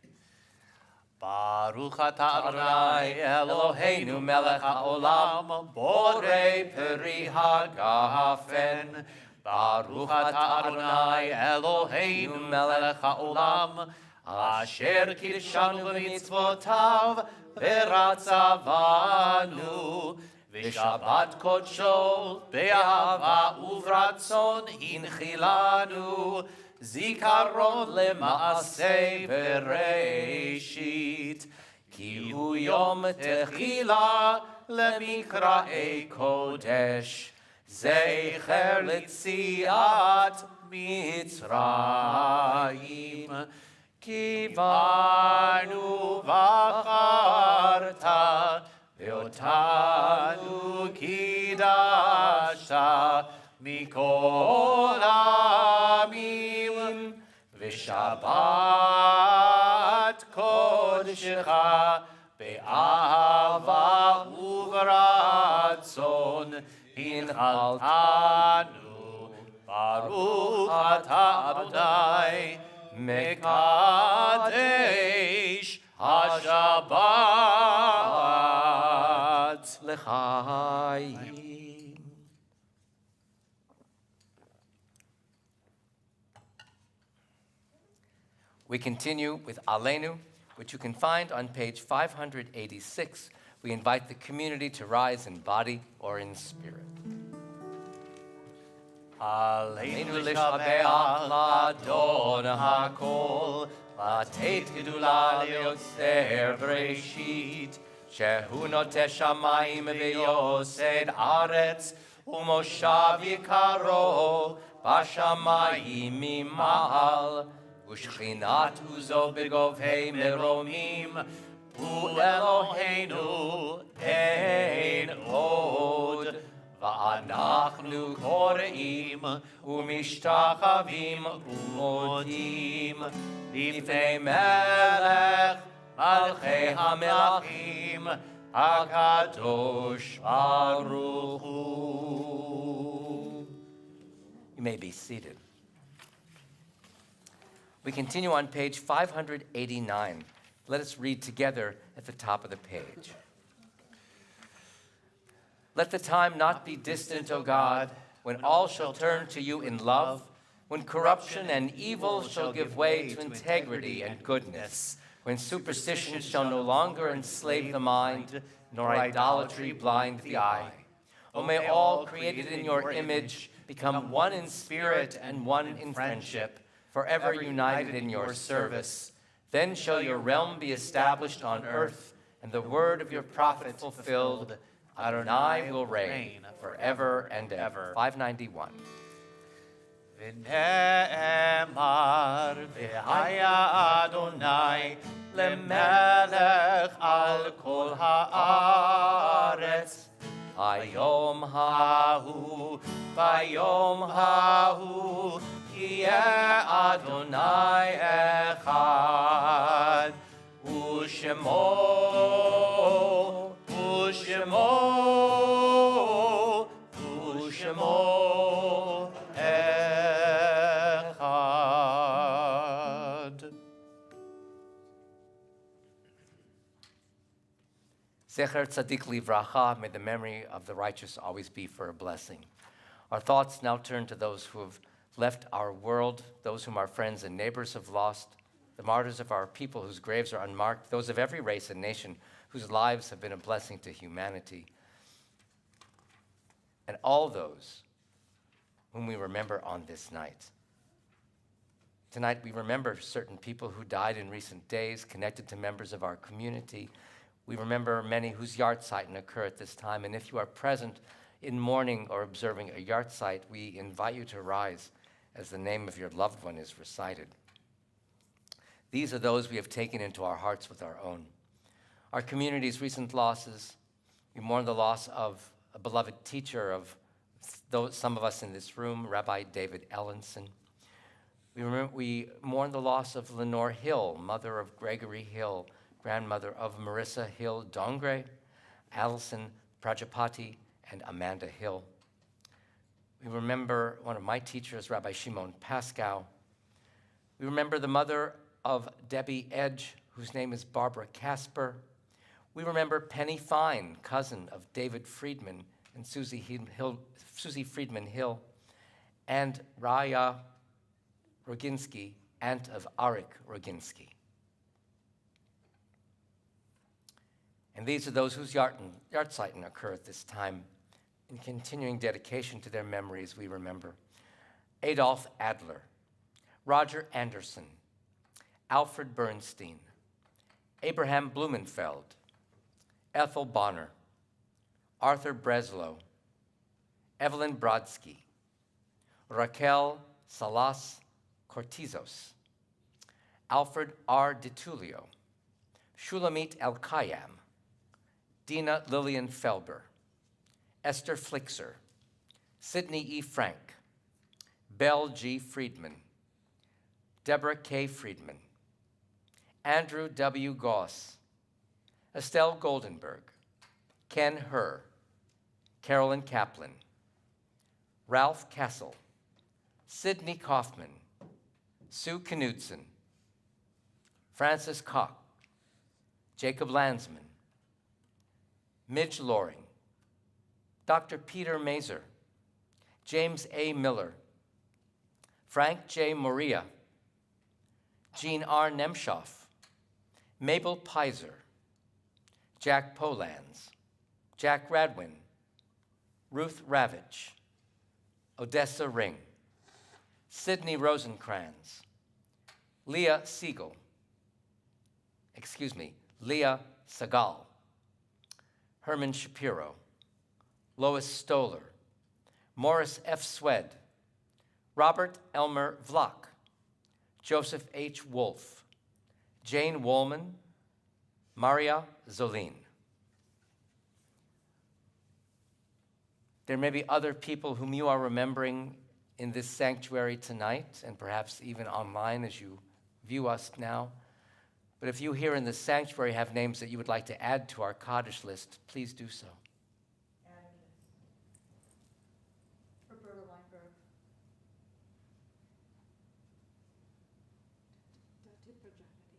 Speaker 7: Baruch atah Adonai Eloheinu melech haolam borei peri hagafen. Baruch atah Adonai Eloheinu melech haolam asher kidshanu b'mitzvotav v'ratzavanu v'shabbat kodsho be'ahava uvratzon hinchilanu zikaron lemaaseh bereshit ki hu yom techila lemikra'ei kodesh zecher litziat mitzrayim ki banu v'acharta ve'otanu kidashta mikol amim v'shabbat kodeshecha be'ahava uvratzon hinchaltanu baruch atah Adonai mekadesh hashabbat
Speaker 1: L'chaim. We continue with Aleinu, which you can find on page 586. We invite the community to rise in body or in spirit.
Speaker 7: Aleinu l'shabeach l'Adon hakol, לתת גדולה ליוצר בראשית, שהוא נוטה שמיים ויוסד ארץ, ומושב יקרו בשמיים ממעל, ושכינת עוזו בגובהי מרומים, הוא אלוהינו אין עוד. ואנחנו קוראים ומשתחווים ומודים לפני מלך מלכי המלכים הקדוש ברוך הוא.
Speaker 1: You may be seated. We continue on page 589. Let us read together at the top of the page. Let the time not be distant, O God, when all shall turn to you in love, when corruption and evil shall give way to integrity and goodness, when superstition shall no longer enslave the mind, nor idolatry blind the eye. O may all created in your image become one in spirit and one in friendship, forever united in your service. Then shall your realm be established on earth, and the word of your prophet fulfilled. Adonai will reign forever and ever. 591.
Speaker 7: ונאמר והיה אדוני למלך על כל הארץ היום ההוא יהיה אדוני אחד ושמו אחד.
Speaker 1: Zecher Tzadik Livracha, may the memory of the righteous always be for a blessing. Our thoughts now turn to those who have left our world, those whom our friends and neighbors have lost, the martyrs of our people whose graves are unmarked, those of every race and nation whose lives have been a blessing to humanity, and all those whom we remember on this night. Tonight we remember certain people who died in recent days connected to members of our community. We remember many whose yahrzeit occur at this time, and if you are present in mourning or observing a yahrzeit, we invite you to rise as the name of your loved one is recited. These are those we have taken into our hearts with our own. Our community's recent losses, we mourn the loss of a beloved teacher of some of us in this room, Rabbi David Ellenson. We mourn the loss of Lenore Hill, mother of Gregory Hill, grandmother of Marissa Hill Dongre. Allison Prajapati and Amanda Hill. We remember one of my teachers, Rabbi Shimon Pascow. We remember the mother of Debbie Edge, whose name is Barbara Casper. We remember Penny Fine, cousin of David Friedman and Susie Friedman Hill, and Raya Roginski, aunt of Arik Roginski. And these are those whose Yartzeiten occur at this time. In continuing dedication to their memories, we remember Adolf Adler, Roger Anderson, Alfred Bernstein, Abraham Blumenfeld, Ethel Bonner, Arthur Breslow, Evelyn Brodsky, Raquel Salas Cortizos, Alfred R. DiTullio, Shulamit El-Kayam, Dina Lillian Felber, Esther Flixer, Sidney E. Frank, Belle G. Friedman, Deborah K. Friedman, Andrew W. Goss, Estelle Goldenberg, Ken Herr, Carolyn Kaplan, Ralph Castle, Sidney Kaufman, Sue Knudsen, Francis Koch, Jacob Landsman, Midge Loring, Dr. Peter Mazer, James A. Miller, Frank J. Moria, Jean R. Nemshoff, Mabel Pizer, Jack Polans, Jack Radwin, Ruth Ravitch, Odessa Ring, Sidney Rosencrans, Leah Segal, Leah Segal, Herman Shapiro, Lois Stoller, Morris F. Swed, Robert Elmer Vlach, Joseph H. Wolfe, Jane Woolman, Maria Zolin. There may be other people whom you are remembering in this sanctuary tonight, and perhaps even online as you view us now. But if you here in the sanctuary have names that you would like to add to our Kaddish list, please do so.
Speaker 3: Roberta Weinberg. Dati Prajapati.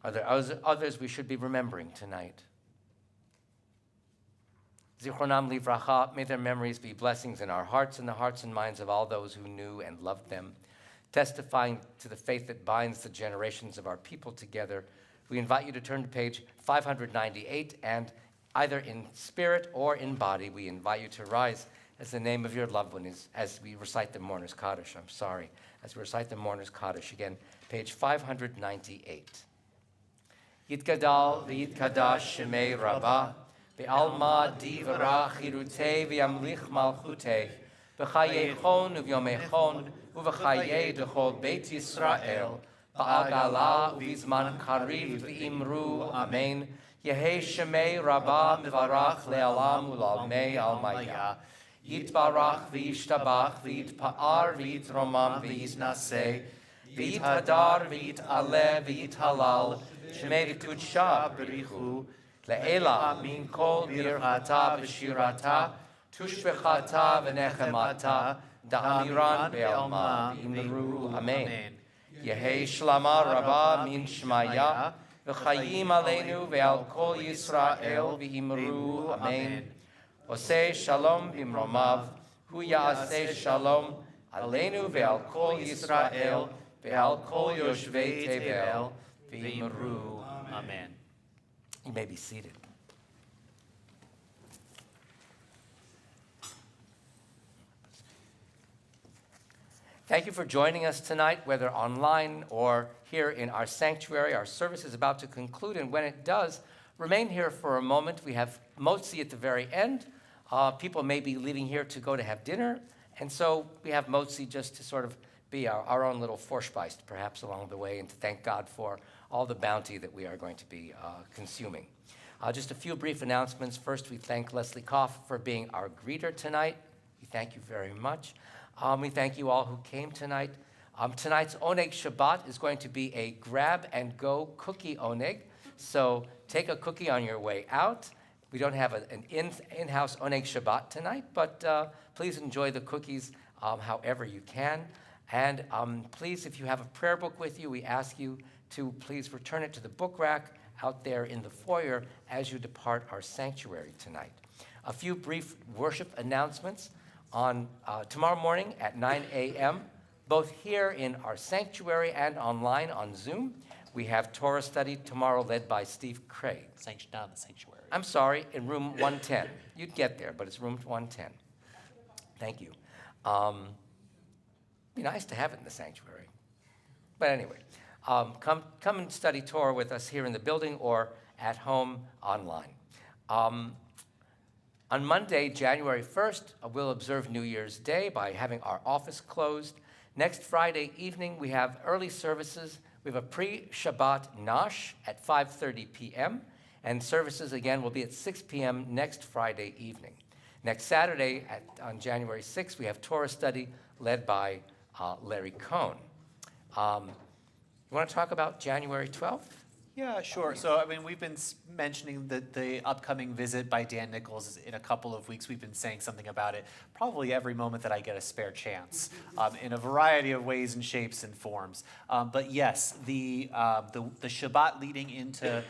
Speaker 1: Are there others we should be remembering tonight? Zichronam livracha, may their memories be blessings in our hearts and the hearts and minds of all those who knew and loved them. Testifying to the faith that binds the generations of our people together, we invite you to turn to page 598, and either in spirit or in body, we invite you to rise as the name of your loved one is, as we recite the Mourner's Kaddish. As we recite the Mourner's Kaddish. Again, page 598. Yitgadal v'yitkadash shemei rabbah, Be'alma divra chirute v'yamlich malchute, V'chayechon uvyomechon, Uv'chaye dechol Beit Yisrael, Ba'agala uvizman kariv v'imru, Amen. Yehe shemei rabbah mivarach le'alam u'lalmei almaya, Yitbarach v'yishtabach v'yitpa'ar v'yitromam v'yitnaseh, v'yithadar v'yit'aleh v'yithalal, Shemei v'kudsha b'richu, Le'ela min kol birchata v'shirata, tushbechata v'nechemata, da'amiran be'alma v'imru, Amen. Yehi shlama rabba min shmaya, v'chayim aleinu ve'al kol Yisrael v'imru, Amen. Oseh shalom b'imromav, hu ya'aseh shalom, aleinu ve'al kol Yisrael, ve'al kol yoshvei tevel, v'imru, Amen. You may be seated. Thank you for joining us tonight, whether online or here in our sanctuary. Our service is about to conclude, and when it does, remain here for a moment. We have motzi at the very end. People may be leaving here to go to have dinner, and so we have motzi just to sort of be our own little Vorspeise, perhaps along the way, and to thank God for all the bounty that we are going to be consuming. Just a few brief announcements. First, we thank Leslie Koff for being our greeter tonight. We thank you very much. We thank you all who came tonight. Tonight's Oneg Shabbat is going to be a grab-and-go cookie oneg. So take a cookie on your way out. We don't have an in-house Oneg Shabbat tonight, but please enjoy the cookies however you can. And please, if you have a prayer book with you, we ask you to please return it to the book rack out there in the foyer as you depart our sanctuary tonight. A few brief worship announcements. On tomorrow morning at 9 a.m., both here in our sanctuary and online on Zoom, we have Torah study tomorrow led by Steve Craig.
Speaker 5: Not the sanctuary.
Speaker 1: I'm sorry, in room 110. You'd get there, but it's room 110. Thank you. Be nice to have it in the sanctuary. But anyway, come and study Torah with us here in the building or at home online. On Monday, January 1st, we'll observe New Year's Day by having our office closed. Next Friday evening, we have early services. We have a pre-Shabbat Nash at 5:30 p.m., and services again will be at 6 p.m. next Friday evening. Next Saturday, on January 6th, we have Torah study led by Larry Cohn. You want to talk about January 12th?
Speaker 5: Yeah, sure. So, I mean, we've been mentioning the upcoming visit by Dan Nichols is in a couple of weeks. We've been saying something about it probably every moment that I get a spare chance in a variety of ways and shapes and forms. But yes, the Shabbat leading into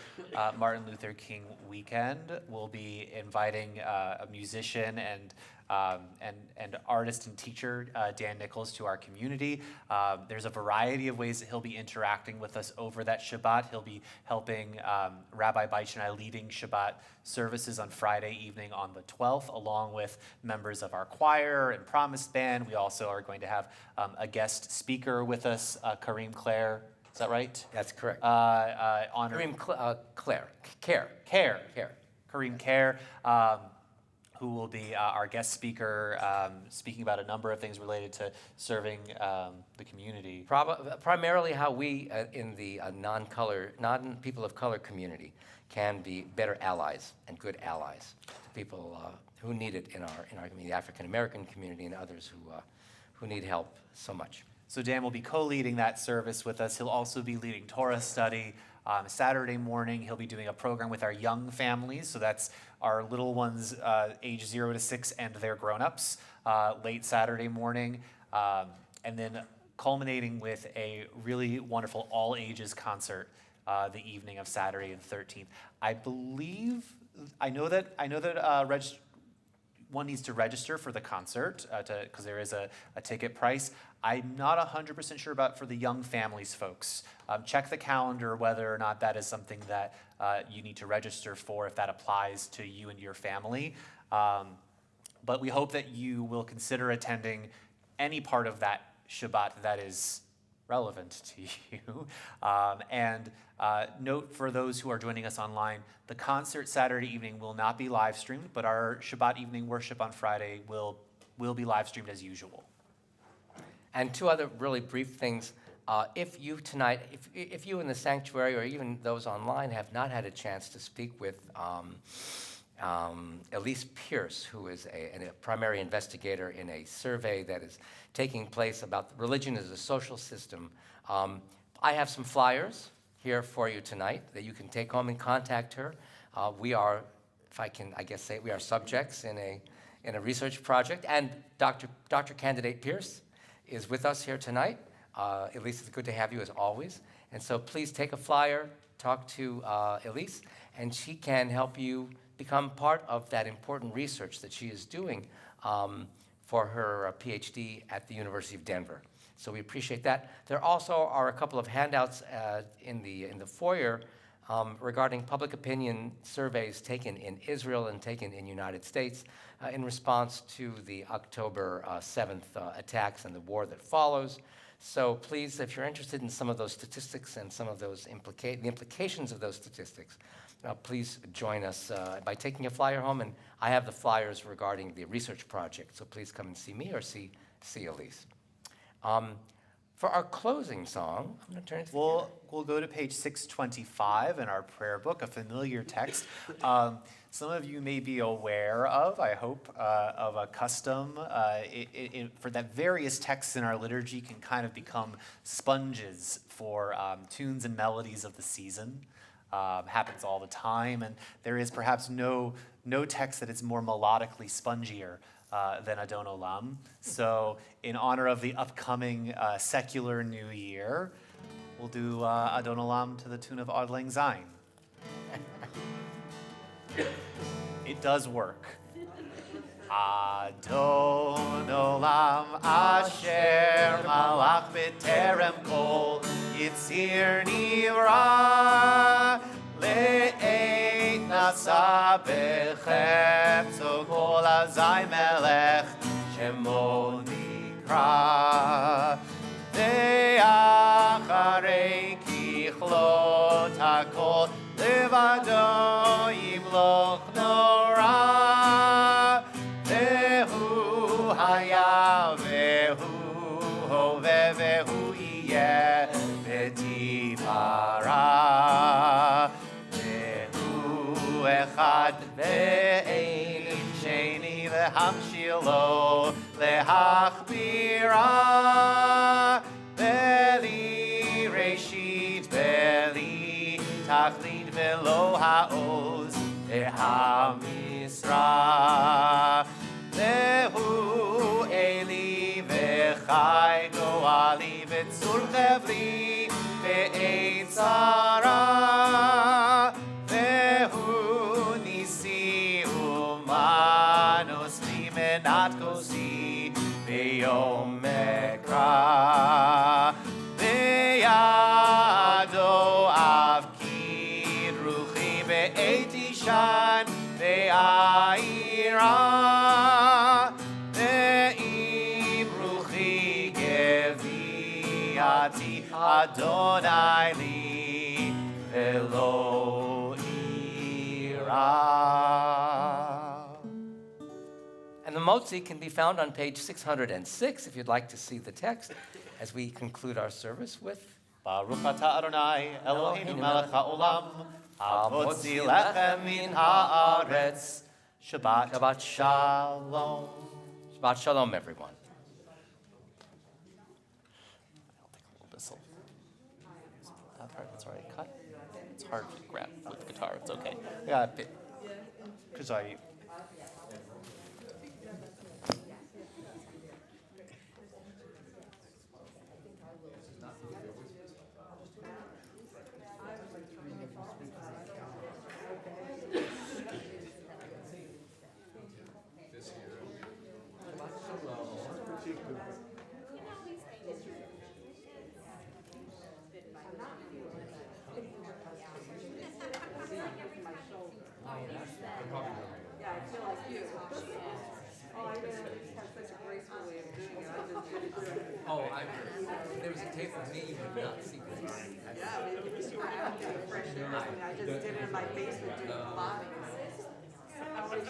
Speaker 5: Martin Luther King weekend will be inviting a musician and artist and teacher, Dan Nichols, to our community. There's a variety of ways that he'll be interacting with us over that Shabbat. He'll be helping Rabbi Beich and I leading Shabbat services on Friday evening on the 12th, along with members of our choir and Promise Band. We also are going to have a guest speaker with us, Kareem Clare. Is that right?
Speaker 1: That's correct.
Speaker 5: Kareem Kareem Care. Who will be our guest speaker, speaking about a number of things related to serving the community.
Speaker 1: Primarily how we in the non-people of color community can be better allies and good allies to people who need it in our community, the African American community and others who need help so much.
Speaker 5: So Dan will be co-leading that service with us. He'll also be leading Torah study. Saturday morning, he'll be doing a program with our young families. So that's our little ones age 0 to 6 and their grown-ups late Saturday morning. And then culminating with a really wonderful all-ages concert the evening of Saturday the 13th. I know that one needs to register for the concert because there is a ticket price. I'm not 100% sure about for the young families folks. Check the calendar whether or not that is something that you need to register for, if that applies to you and your family. But we hope that you will consider attending any part of that Shabbat that is relevant to you. And note for those who are joining us online, the concert Saturday evening will not be live streamed, but our Shabbat evening worship on Friday will be live streamed as usual.
Speaker 1: And two other really brief things. If you in the sanctuary or even those online have not had a chance to speak with Elise Pierce, who is a primary investigator in a survey that is taking place about religion as a social system, I have some flyers here for you tonight that you can take home and contact her. We are, if I can, I guess say, we are subjects in a research project, and Dr. Candidate Pierce is with us here tonight. Elise, it's good to have you as always. And so please take a flyer, talk to Elise, and she can help you become part of that important research that she is doing for her PhD at the University of Denver. So we appreciate that. There also are a couple of handouts in the foyer regarding public opinion surveys taken in Israel and taken in the United States in response to the October 7th attacks and the war that follows. So please, if you're interested in some of those statistics and some of those the implications of those statistics, please join us by taking a flyer home. And I have the flyers regarding the research project, so please come and see me or see Elise. For our closing song, I'm going to turn it to
Speaker 5: We'll go to page 625 in our prayer book, a familiar text. Some of you may be aware of, I hope, of a custom for that various texts in our liturgy can kind of become sponges for tunes and melodies of the season. Happens all the time, and there is perhaps no text that is more melodically spongier than Adon Olam. So in honor of the upcoming secular new year, we'll do Adon Olam to the tune of Auld Lang Syne. It does work. Adon Olam asher malach b'terem kol yitzir nivra le'eit nasa b'chepto kol azay melech shemo nikra ve'acharei kichlot hakol levado yimloch nora vehu haya vehu hove vehu yeh v'tivara vehu echad ve'ein sheni lehamshilo lehachbira veli reshit veli tachlit velo ha'oz ve'hamisra vehu eli v'chai go'ali v'tzur chevli ve'eit tzara vehu nisi umanos limenat kosi ve'yom mekra ve'yado avkid ruchi ve'eit ishan ve'aira ve'im ruchi geviati Adonai li ve'lo ira.
Speaker 1: And the motzi can be found on page 606 if you'd like to see the text as we conclude our service with
Speaker 5: Baruch atah Adonai Eloheinu melech haolam hamotzi lechem min haaretz. Shabbat shalom.
Speaker 1: Shabbat Shalom, everyone.
Speaker 5: I'll take a little whistle. That part, that's already cut. It's hard to grab with the guitar. It's okay. I got a bit. Because
Speaker 3: Yeah, I feel like you. Oh, I didn't have such a graceful way of doing it. I just did it.
Speaker 1: Oh, there was a tape of me you would not see.
Speaker 3: Yeah, I mean, you were having a fresh air. I just did it in my basement doing Pilates.